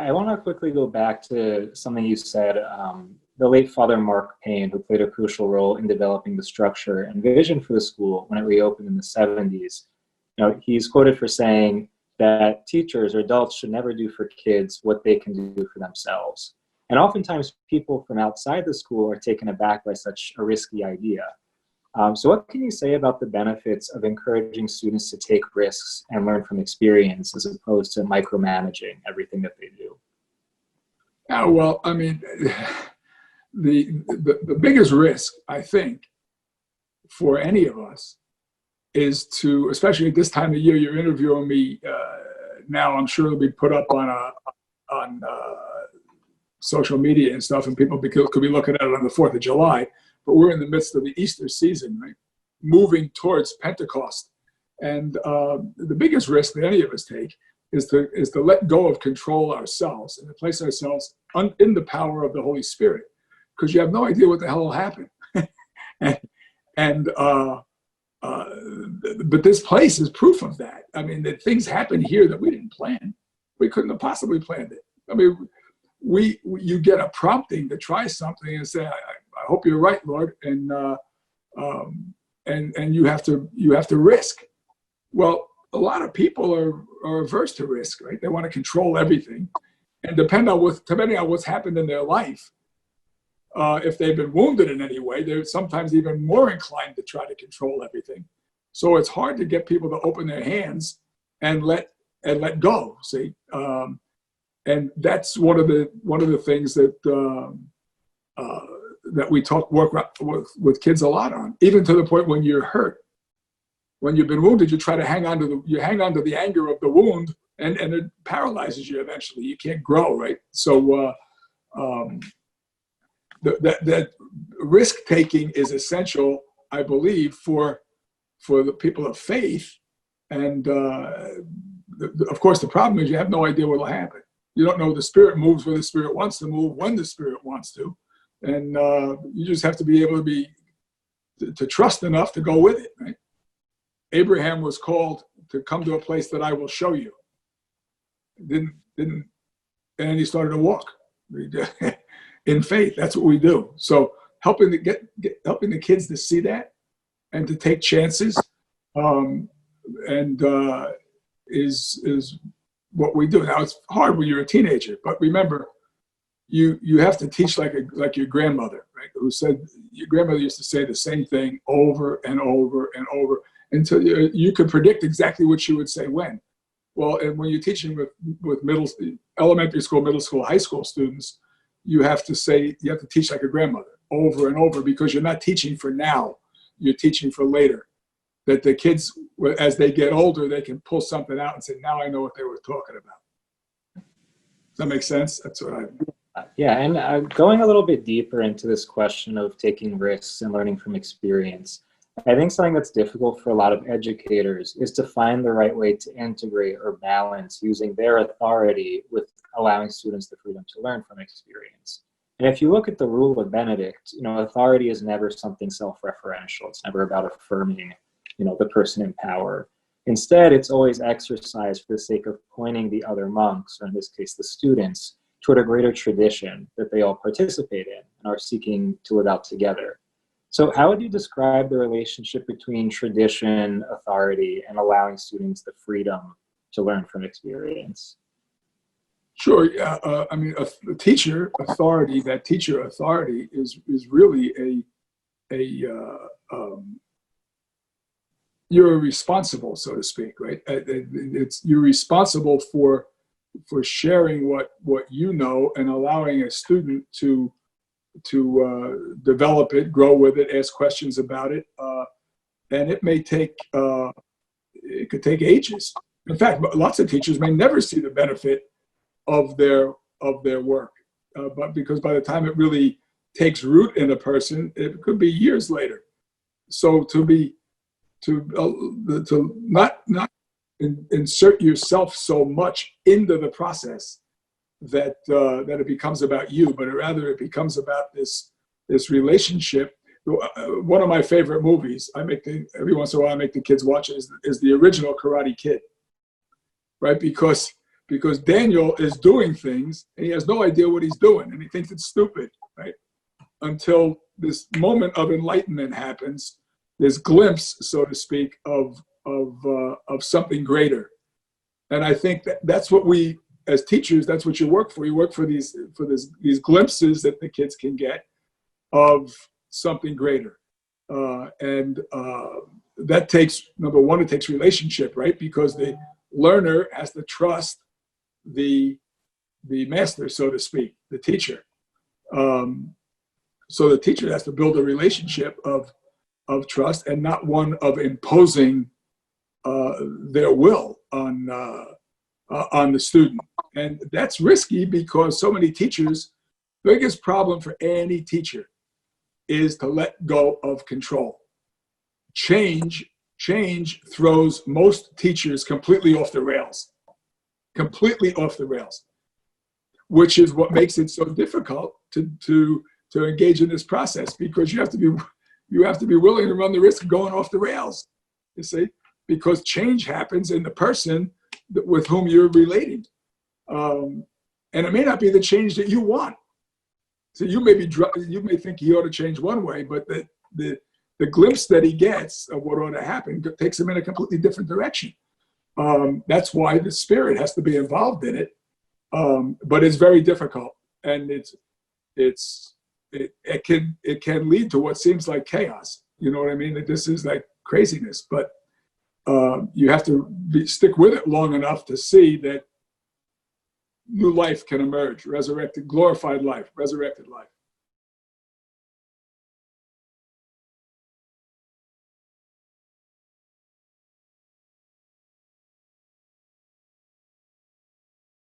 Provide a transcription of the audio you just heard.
I want to quickly go back to something you said. The late Father Mark Payne, who played a crucial role in developing the structure and vision for the school when it reopened in the 70s. You know, he's quoted for saying that teachers or adults should never do for kids what they can do for themselves. And oftentimes people from outside the school are taken aback by such a risky idea. So what can you say about the benefits of encouraging students to take risks and learn from experience as opposed to micromanaging everything that they do? Yeah, well, I mean, the biggest risk, I think, for any of us is to, especially at this time of year, you're interviewing me now, I'm sure it'll be put up on social media and stuff, and people could be looking at it on the 4th of July. But we're in the midst of the Easter season, right? Moving towards Pentecost. And the biggest risk that any of us take is to let go of control ourselves and to place ourselves in the power of the Holy Spirit, because you have no idea what the hell will happen. But this place is proof of that. I mean, that things happen here that we didn't plan. We couldn't have possibly planned it. I mean, you get a prompting to try something and say, I hope you're right, Lord, and you have to risk. Well, a lot of people are averse to risk, right? They want to control everything, and depending on what's happened in their life, if they've been wounded in any way, they're sometimes even more inclined to try to control everything. So it's hard to get people to open their hands and let go. See, and that's one of the things that that we work with kids a lot on, even to the point when you're hurt, when you've been wounded, you try to hang on to the anger of the wound, and it paralyzes you eventually. You can't grow, right? So that risk taking is essential, I believe, for the people of faith. And of course, the problem is you have no idea what will happen. You don't know the Spirit moves where the Spirit wants to move, when the Spirit wants to. And you just have to be able to trust enough to go with it, right? Abraham was called to come to a place that I will show you. And he started to walk in faith. That's what we do. So helping the kids to see that and to take chances, is what we do. Now it's hard when you're a teenager, but remember, you have to teach like your grandmother, right? Who said, your grandmother used to say the same thing over and over and over until you could predict exactly what she would say when. Well, and when you're teaching with elementary school, middle school, high school students, you have to teach like a grandmother over and over, because you're not teaching for now, you're teaching for later. That the kids, as they get older, they can pull something out and say, now I know what they were talking about. Does that make sense? That's what Yeah, and going a little bit deeper into this question of taking risks and learning from experience, I think something that's difficult for a lot of educators is to find the right way to integrate or balance using their authority with allowing students the freedom to learn from experience. And if you look at the rule of Benedict, authority is never something self-referential. It's never about affirming, the person in power. Instead, it's always exercised for the sake of pointing the other monks, or in this case, the students, toward a greater tradition that they all participate in and are seeking to live out together. So how would you describe the relationship between tradition, authority, and allowing students the freedom to learn from experience? Sure. Yeah. I mean, the teacher authority is really you're responsible, so to speak, right? You're responsible for sharing what you know and allowing a student to develop it, grow with it, ask questions about it, and it may take it could take ages. In fact, lots of teachers may never see the benefit of their work, but because by the time it really takes root in a person, it could be years later. So to not insert yourself so much into the process that it becomes about you, but rather it becomes about this relationship. One of my favorite movies, every once in a while I make the kids watch it, is the original Karate Kid, right? Because because Daniel is doing things and he has no idea what he's doing and he thinks it's stupid, right? Until this moment of enlightenment happens, this glimpse, so to speak, of something greater. And I think that's what we, as teachers, that's what you work for. You work for these glimpses that the kids can get of something greater. That takes, number one, it takes relationship, right? Because the learner has to trust the master, so to speak, the teacher. So the teacher has to build a relationship of trust and not one of imposing their will on the student. And that's risky because so many teachers, biggest problem for any teacher is to let go of control. Change throws most teachers completely off the rails, which is what makes it so difficult to engage in this process, because you have to be willing to run the risk of going off the rails, you see, because change happens in the person with whom you're relating. And it may not be the change that you want. So you may think he ought to change one way, but the glimpse that he gets of what ought to happen takes him in a completely different direction. That's why the spirit has to be involved in it. But it's very difficult, and it can lead to what seems like chaos. You know what I mean? That this is like craziness, but you have to stick with it long enough to see that new life can emerge, glorified life, resurrected life.